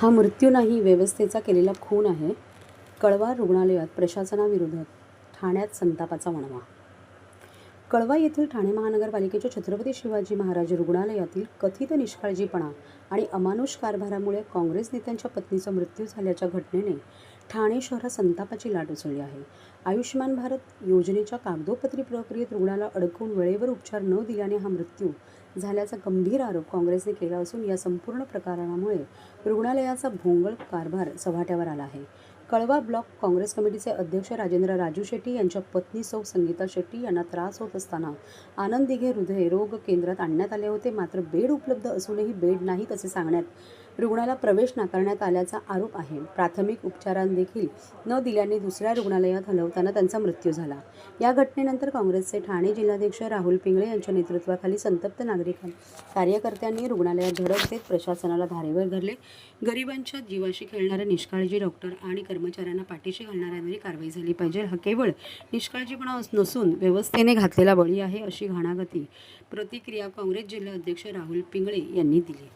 हा मृत्यू नाही, व्यवस्थेचा केलेला खून आहे. कळवा रुग्णालयात प्रशासनाविरोधात ठाण्यात संतापाचा वणवा. कळवा येथील ठाणे महानगरपालिकेच्या छत्रपती शिवाजी महाराज रुग्णालयातील कथित निष्काळजीपणा आणि अमानुष कारभारामुळे काँग्रेस नेत्यांच्या पत्नीचा मृत्यू झाल्याच्या घटनेने ठाणे शहरात संतापाची लाट उसळली आहे. आयुष्यमान भारत योजनेच्या कागदोपत्री प्रक्रियेत रुग्णाला अडकवून वेळेवर उपचार न दिल्याने हा मृत्यू झाल्याचा गंभीर आरोप काँग्रेसने केला असून या संपूर्ण प्रकरणामुळे रुग्णालयाचा भोंगळ कारभार चव्हाट्यावर आला आहे. कळवा ब्लॉक काँग्रेस कमिटीचे अध्यक्ष राजेंद्र राजू शेट्टी यांच्या पत्नी सौ संगीता शेट्टी यांना त्रास होत असताना आनंद दिघे हृदय रोग केंद्रात आणण्यात आले होते. मात्र बेड उपलब्ध असूनही बेड नाहीत असे सांगण्यात रुग्णाला प्रवेश नाकारण्यात आल्याचा आरोप आहे. प्राथमिक उपचारांदेखील न दिल्याने दुसऱ्या रुग्णालयात हलवताना त्यांचा मृत्यू झाला. या घटनेनंतर काँग्रेसचे ठाणे जिल्हाध्यक्ष राहुल पिंगळे यांच्या नेतृत्वाखाली संतप्त कार्यकर्त्यांनी रुग्णालयात धडक देत प्रशासनाला धारेवर धरले. गरिबांच्या जीवाशी खेळणाऱ्या निष्काळजी डॉक्टर आणि कर्मचाऱ्यांना पाठीशी घालणाऱ्यांवर कारवाई झाली पाहिजे. हा केवळ निष्काळजीपणा नसून व्यवस्थेने घातलेला बळी आहे, अशी घाणाघाती प्रतिक्रिया काँग्रेस जिल्हा अध्यक्ष राहुल पिंगळे यांनी दिली.